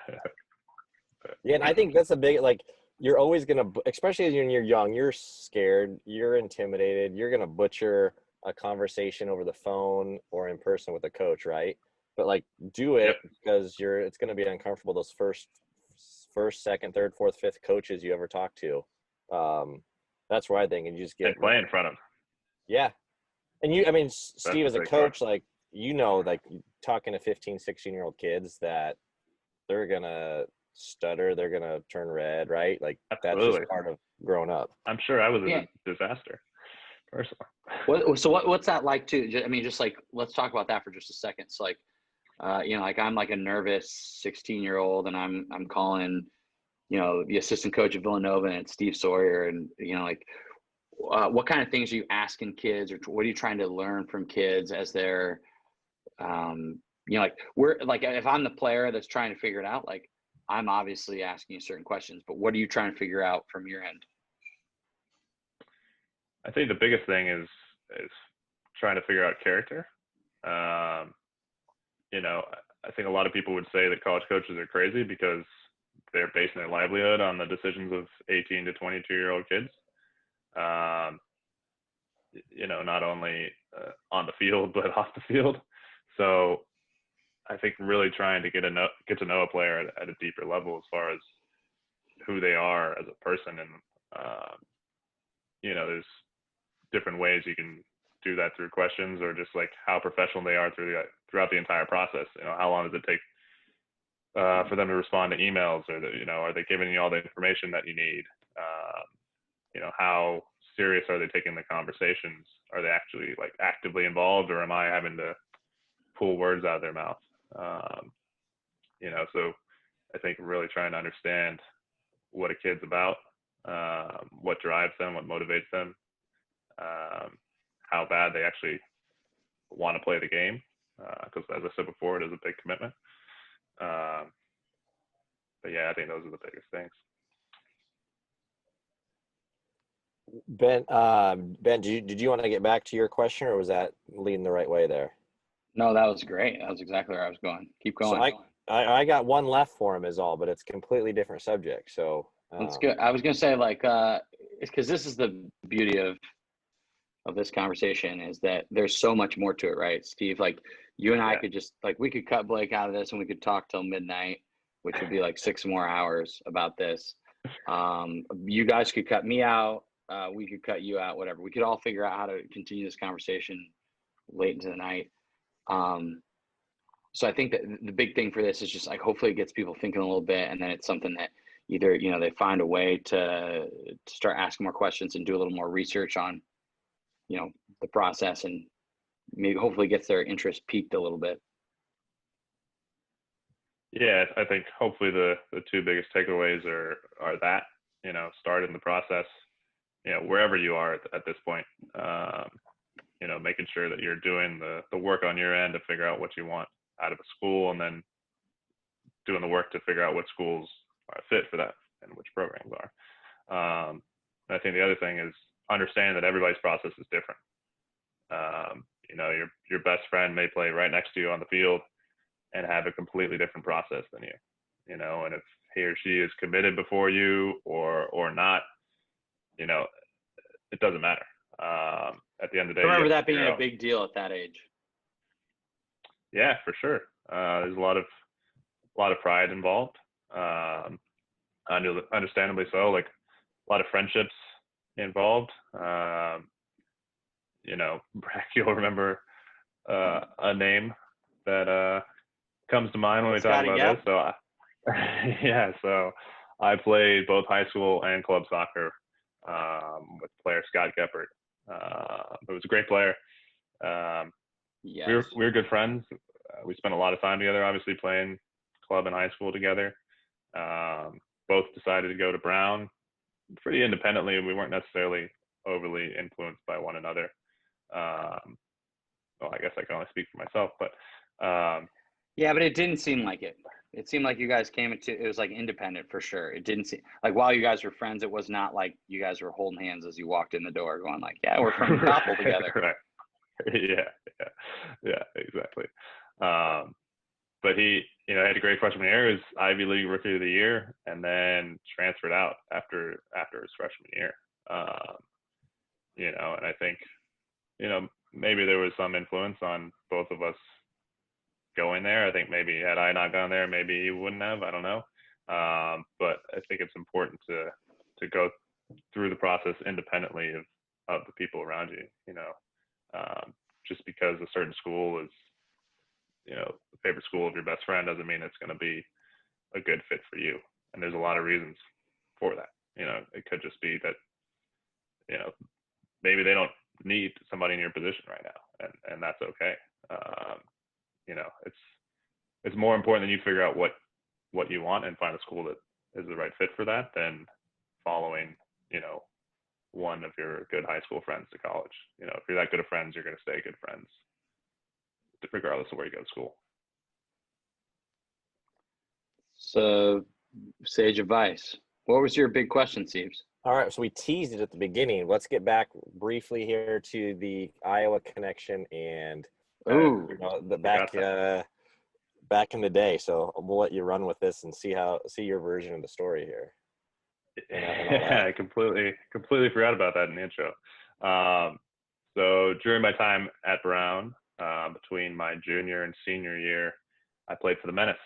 Yeah, and I think that's a big, like, you're always going to, especially when you're young, you're scared, you're intimidated, you're going to butcher a conversation over the phone or in person with a coach, right? But like, do it because it's going to be uncomfortable. Those first, second, third, fourth, fifth coaches you ever talk to. That's where I think, and you just get and play in front of them. Yeah. And Steve, as a coach, like, like talking to 15, 16-year-old kids that they're going to stutter, they're going to turn red, right? Like Absolutely. That's just part of growing up. I'm sure I was a disaster personally. So what's that like too? Just like, let's talk about that for just a second. So like, like I'm like a nervous 16-year-old and I'm calling, the assistant coach of Villanova and it's Steve Sawyer. And, what kind of things are you asking kids, or what are you trying to learn from kids as they're, like we're like, if I'm the player that's trying to figure it out, like I'm obviously asking you certain questions, but what are you trying to figure out from your end? I think the biggest thing is trying to figure out character. I think a lot of people would say that college coaches are crazy because they're basing their livelihood on the decisions of 18 to 22-year-old kids. Not only on the field but off the field. So I think really trying to get to know a player at a deeper level as far as who they are as a person, and there's different ways you can do that through questions, or just like how professional they are throughout the entire process. How long does it take for them to respond to emails, or are they giving you all the information that you need? How serious are they taking the conversations? Are they actually like actively involved, or am I having to pull words out of their mouth? So I think really trying to understand what a kid's about, what drives them, what motivates them, how bad they actually want to play the game, because as I said before, it is a big commitment. But yeah, I think those are the biggest things. Ben, did you want to get back to your question, or was that leading the right way there? No, that was great. That was exactly where I was going. Keep going. So I got one left for him is all, but it's completely different subject. So that's good. I was going to say like, it's because this is the beauty of this conversation, is that there's so much more to it, right, Steve? Like you and I could just like, we could cut Blake out of this and we could talk till midnight, which would be like 6 more hours about this. You guys could cut me out. We could cut you out, whatever. We could all figure out how to continue this conversation late into the night. So I think that the big thing for this is just like, hopefully it gets people thinking a little bit, and then it's something that either, they find a way to start asking more questions and do a little more research on, the process, and maybe hopefully gets their interest piqued a little bit. Yeah, I think hopefully the 2 biggest takeaways are that, start in the process, wherever you are at this point, making sure that you're doing the work on your end to figure out what you want out of a school, and then doing the work to figure out what schools are fit for that and which programs are. I think the other thing is understanding that everybody's process is different. You know, your best friend may play right next to you on the field and have a completely different process than you. You know, and if he or she is committed before you or not, you know, it doesn't matter. At the end of the day, I remember you have that to being figure a out. big deal at that age. Yeah, for sure. There's a lot of pride involved. Understandably so. Like a lot of friendships involved. You know, Brack, you'll remember a name that comes to mind when we talk Scotty about Gapp? this. So, yeah. So I played both high school and club soccer with player Scott Geppert, who was a great player. Yes. We were good friends. We spent a lot of time together, obviously playing club and high school together. Both decided to go to Brown pretty independently. We weren't necessarily overly influenced by one another. Well, I guess I can only speak for myself, but Yeah, but it didn't seem like it. It seemed like you guys came into it was like independent for sure. It didn't seem like while you guys were friends, it was not like you guys were holding hands as you walked in the door, going like, "Yeah, we're from Coppell together." Right. Yeah, exactly. But he, you know, had a great freshman year. He was Ivy League Rookie of the Year, and then transferred out after his freshman year. You know, and I think, you know, maybe there was some influence on both of us going there. I think maybe had I not gone there, maybe he wouldn't have. I don't know. But I think it's important to go through the process independently of the people around you. You know, just because a certain school is, you know, the favorite school of your best friend doesn't mean it's going to be a good fit for you. And there's a lot of reasons for that. You know, it could just be that, you know, maybe they don't need somebody in your position right now, and that's okay. You know, it's more important that you figure out what you want and find a school that is the right fit for that than following, you know, one of your good high school friends to college. You know, if you're that good of friends, you're going to stay good friends regardless of where you go to school. So, sage advice. What was your big question, Steves? All right, so we teased it at the beginning. Let's get back briefly here to the Iowa connection and Ooh, you know, the back in the day. So we'll let you run with this and see your version of the story here. Yeah, I completely forgot about that in the intro. So during my time at Brown, between my junior and senior year, I played for the Menace.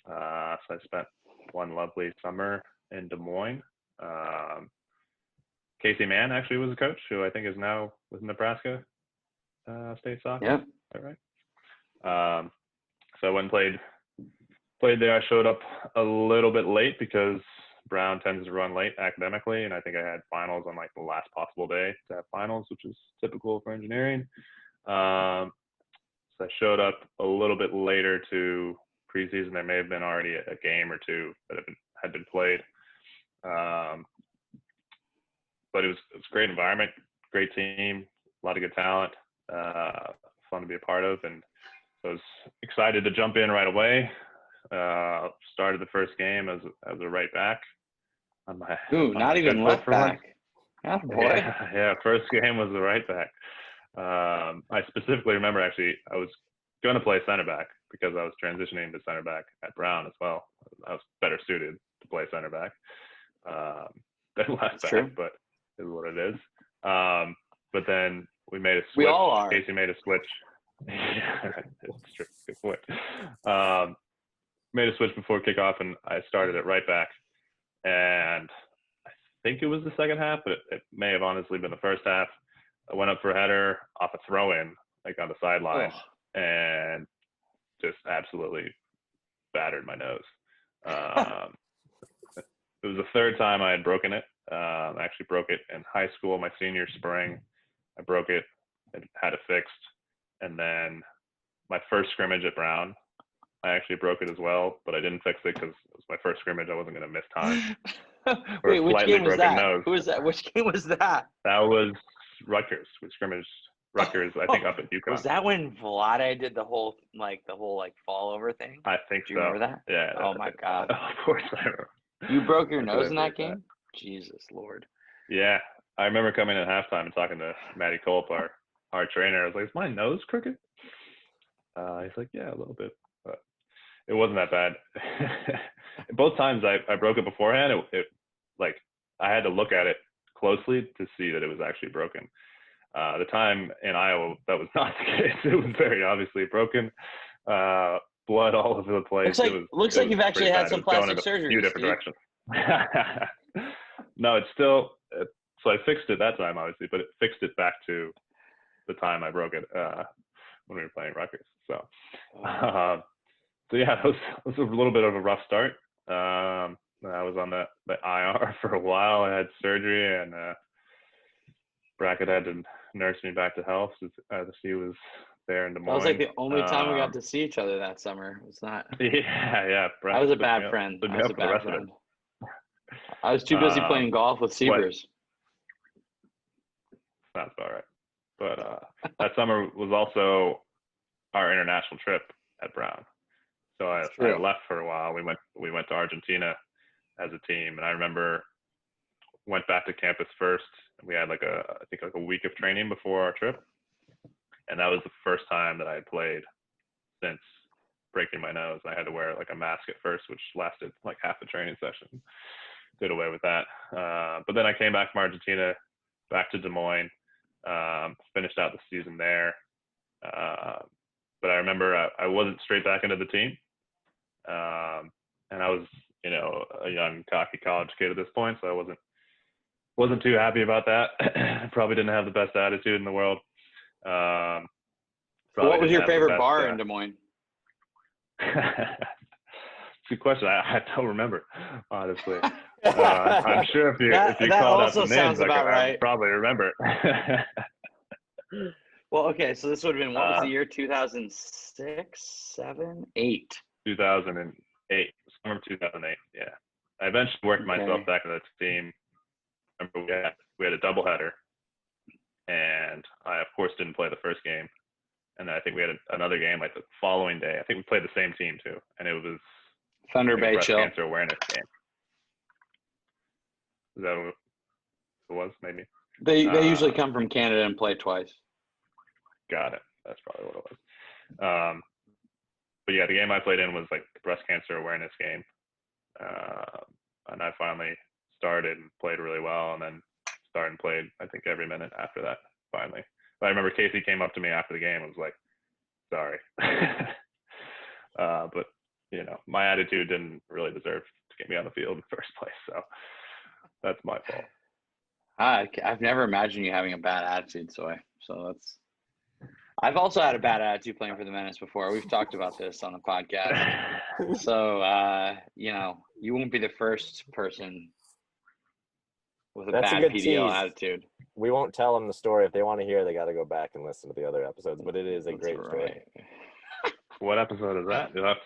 So I spent one lovely summer in Des Moines. Casey Mann actually was a coach, who I think is now with Nebraska State Soccer. yep. Is that right? So I went and played there. I showed up a little bit late because Brown tends to run late academically, and I think I had finals on like the last possible day to have finals, which is typical for engineering. So I showed up a little bit later to preseason. There may have been already a game or two that had been played. But it was a great environment, great team, a lot of good talent, fun to be a part of, and so I was excited to jump in right away. Started the first game as a right back. Ooh, not even left back. Oh, boy. Yeah, first game was the right back. I specifically remember actually I was going to play center back because I was transitioning to center back at Brown as well. I was better suited to play center back than left back, True. but is what it is. But then we made a switch. We all are. Casey made a switch. Yeah, it's true. Good point. Made a switch before kickoff, and I started at right back. And I think it was the second half, but it may have honestly been the first half. I went up for a header off a throw-in, like on the sideline, and just absolutely battered my nose. It was the third time I had broken it. I actually broke it in high school, my senior spring. I broke it and had it fixed. And then my first scrimmage at Brown, I actually broke it as well, but I didn't fix it because it was my first scrimmage. I wasn't going to miss time. Wait, which game was that? Nose. Who was that? Which game was that? That was Rutgers. We scrimmaged Rutgers, I think, up at UConn. Was that when Vlade did the whole fall over thing? I think Do you remember that? Yeah. Oh my God. Of course I remember. You broke your nose in that game? Jesus Lord. Yeah. I remember coming in at halftime and talking to Matty Culp, our trainer. I was like, "Is my nose crooked?" He's like, "Yeah, a little bit, but it wasn't that bad." Both times I broke it beforehand. It like I had to look at it closely to see that it was actually broken. The time in Iowa, that was not the case. It was very obviously broken. Blood all over the place. Looks like you've actually had some plastic surgery. surgery. Few different directions. No, it's still. So I fixed it that time, obviously, but it fixed it back to the time I broke it when we were playing Rutgers. So, so yeah, it was a little bit of a rough start. I was on the IR for a while. I had surgery, and Brackett had to nurse me back to health as he was there in Des Moines. That was like the only time we got to see each other that summer. It's not. Yeah. I was a bad friend. I was a bad friend. I was too busy playing golf with Sievers. Sounds about right. But that summer was also our international trip at Brown. So I left for a while. We went to Argentina as a team, and I remember went back to campus first. We had I think a week of training before our trip, and that was the first time that I had played since breaking my nose. I had to wear like a mask at first, which lasted like half the training session. Did away with that. But then I came back from Argentina, back to Des Moines, finished out the season there. But I remember I wasn't straight back into the team. And I was, a young, cocky college kid at this point, so I wasn't too happy about that. Probably didn't have the best attitude in the world. What was your favorite bar in Des Moines? Good question. I don't remember, honestly. I'm sure if you called out the names, I could probably remember. Well, okay, so this would have been, what was the year? 2006, 7, 8? 2008, summer of 2008. Yeah, I eventually worked myself back into the team. Remember, we had a doubleheader, and I of course didn't play the first game, and then I think we had another game like the following day. I think we played the same team too, and it was Thunder Bay breast Chill cancer awareness game. Is that what it was? Maybe they usually come from Canada and play twice. Got it. That's probably what it was. But yeah, the game I played in was like the breast cancer awareness game, and I finally started and played really well, and then started and played I think every minute after that. Finally, but I remember Casey came up to me after the game and was like, "Sorry," but my attitude didn't really deserve to get me on the field in the first place, so that's my fault. I've never imagined you having a bad attitude, so that's. I've also had a bad attitude playing for the Menace before. We've talked about this on the podcast. So, you won't be the first person with a bad PDL attitude. We won't tell them the story. If they want to hear, they got to go back and listen to the other episodes, but it is a great story. What episode is that? You'll have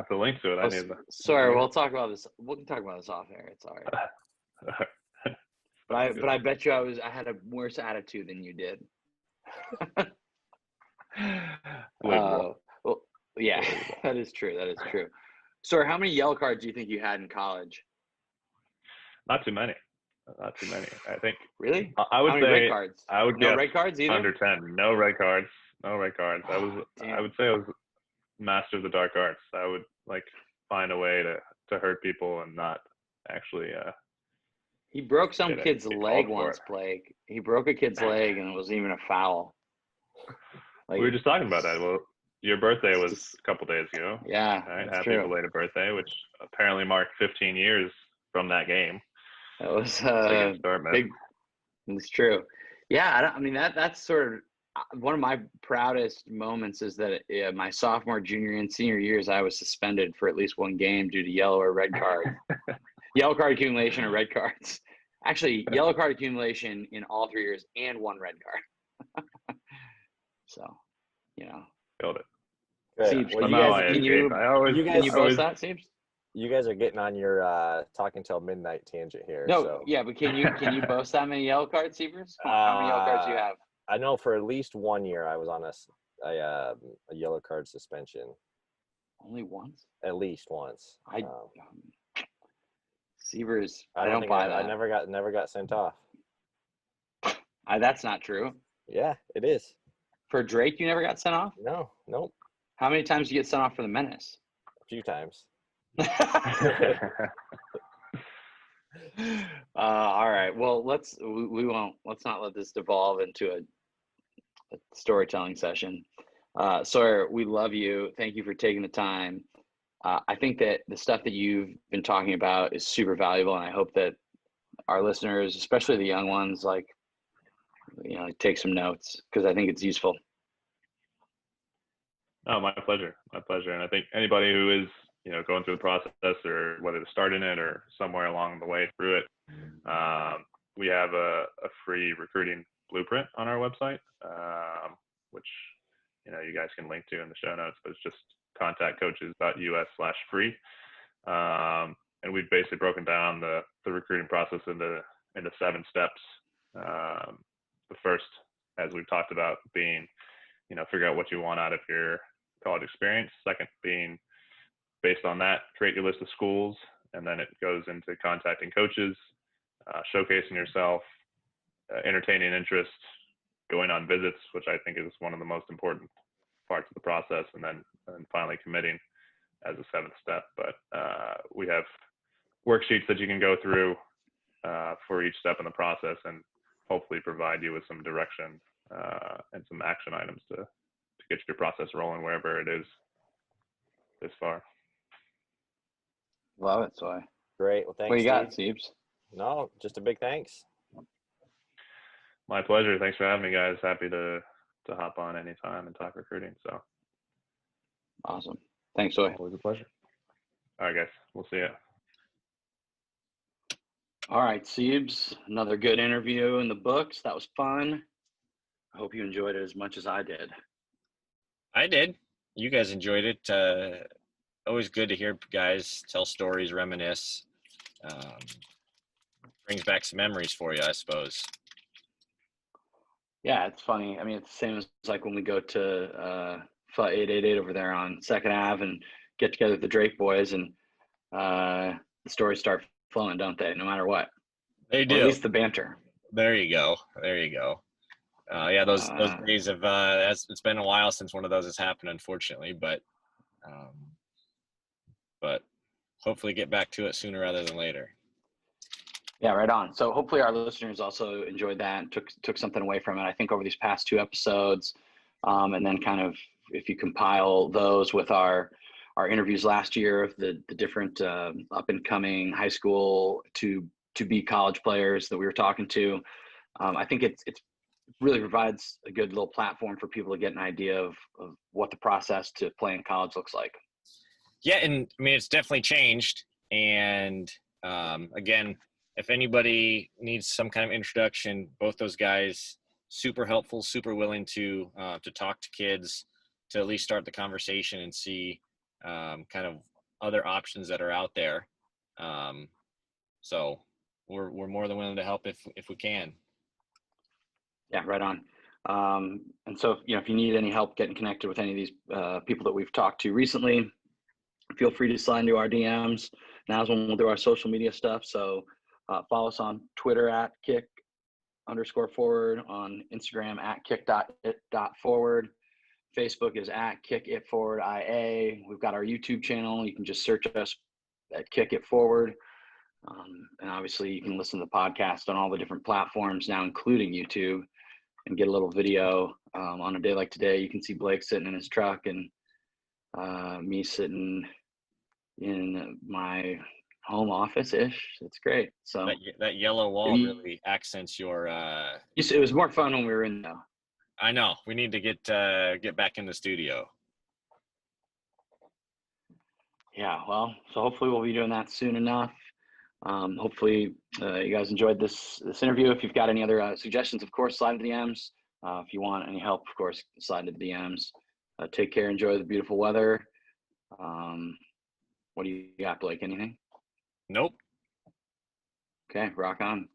to link to it. Sorry, we'll talk about this. We can talk about this off air. It's all right. But I bet you I had a worse attitude than you did. Well, yeah, that is true. So, how many yellow cards do you think you had in college? Not too many. I think. Really? I would say red cards? I would no guess red cards either. Under 10. No red cards. I would say I was master of the dark arts. I would find a way to hurt people and not actually. He broke some kid's leg once, Blake. He broke a kid's leg, and it wasn't even a foul. We were just talking about that. Well, your birthday was a couple days ago. Yeah, right? Happy belated birthday, which apparently marked 15 years from that game. That was big. It's true. Yeah, I mean that's sort of one of my proudest moments is that my sophomore, junior, and senior years, I was suspended for at least one game due to yellow or red card. Yellow card accumulation or red cards. Actually, yellow card accumulation in all 3 years and one red card. So, Killed it. Seems, well, can you boast that, Seems? You guys are getting on your talking till midnight tangent here. No, so. Yeah, but can you boast that many yellow cards, Seavers? How many yellow cards do you have? I know for at least 1 year I was on a yellow card suspension. Only once? At least once. Seavers, I don't buy that. I never got sent off. That's not true. Yeah, it is. For Drake, you never got sent off? No, nope. How many times did you get sent off for the Menace? A few times. All right. Well, let's not let this devolve into a storytelling session. Sawyer, we love you. Thank you for taking the time. I think that the stuff that you've been talking about is super valuable, and I hope that our listeners, especially the young ones, take some notes, because I think it's useful. Oh, my pleasure. My pleasure. And I think anybody who is, going through the process, or whether to start in it or somewhere along the way through it, we have a free recruiting blueprint on our website, which, you guys can link to in the show notes, but it's just contactcoaches.us/free. And we've basically broken down the recruiting process into 7 steps. The first, as we've talked about, being, figure out what you want out of your college experience. Second being, based on that, create your list of schools, and then it goes into contacting coaches, showcasing yourself, entertaining interest, going on visits, which I think is one of the most important parts of the process, and then finally committing as a 7th step. But we have worksheets that you can go through for each step in the process, and hopefully provide you with some direction and some action items to get your process rolling wherever it is this far. Love it, Sawyer. Great. Well, thanks. What you got, Steve. Siebes? No, just a big thanks. My pleasure. Thanks for having me, guys. Happy to hop on anytime and talk recruiting. So Awesome. Thanks, Sawyer. always a pleasure. All right, guys. We'll see you. All right, Siebes, another good interview in the books. That was fun. I hope you enjoyed it as much as I did. I did. You guys enjoyed it. Always good to hear guys tell stories, reminisce. Brings back some memories for you, I suppose. Yeah, it's funny. I mean, it's the same as like when we go to FUT 888 over there on 2nd Ave and get together with the Drake boys, and the stories start flowing, don't they? No matter what. They Or do. at least the banter. There you go. Yeah, those days have. It's been a while since one of those has happened, unfortunately, but hopefully get back to it sooner rather than later. Yeah, right on. So hopefully our listeners also enjoyed that and took something away from it. I think over these past 2 episodes, and then kind of if you compile those with our interviews last year of the different up and coming high school to be college players that we were talking to, I think it's really provides a good little platform for people to get an idea of what the process to play in college looks like. Yeah, and I mean, it's definitely changed. And again, if anybody needs some kind of introduction, both those guys, super helpful, super willing to talk to kids, to at least start the conversation and see kind of other options that are out there. So we're more than willing to help if we can. Yeah, right on. And so, if you need any help getting connected with any of these people that we've talked to recently, feel free to slide into our DMs. Now's when we'll do our social media stuff. So follow us on Twitter at kick_forward, on Instagram at kick.it.forward. Facebook is at kickitforwardIA. We've got our YouTube channel. You can just search us at Kick It Forward. And obviously you can listen to the podcast on all the different platforms now, including YouTube, and get a little video. On a day like today, you can see Blake sitting in his truck and me sitting in my home office-ish. It's great. So that yellow wall really accents your it was more fun when we were in though. I know. We need to get back in the studio. Yeah, well, so hopefully we'll be doing that soon enough. Hopefully you guys enjoyed this interview. If you've got any other suggestions, of course, slide into the DMs. If you want any help, of course, slide into the DMs. Take care. Enjoy the beautiful weather. What do you got, Blake? Anything? Nope. Okay, rock on.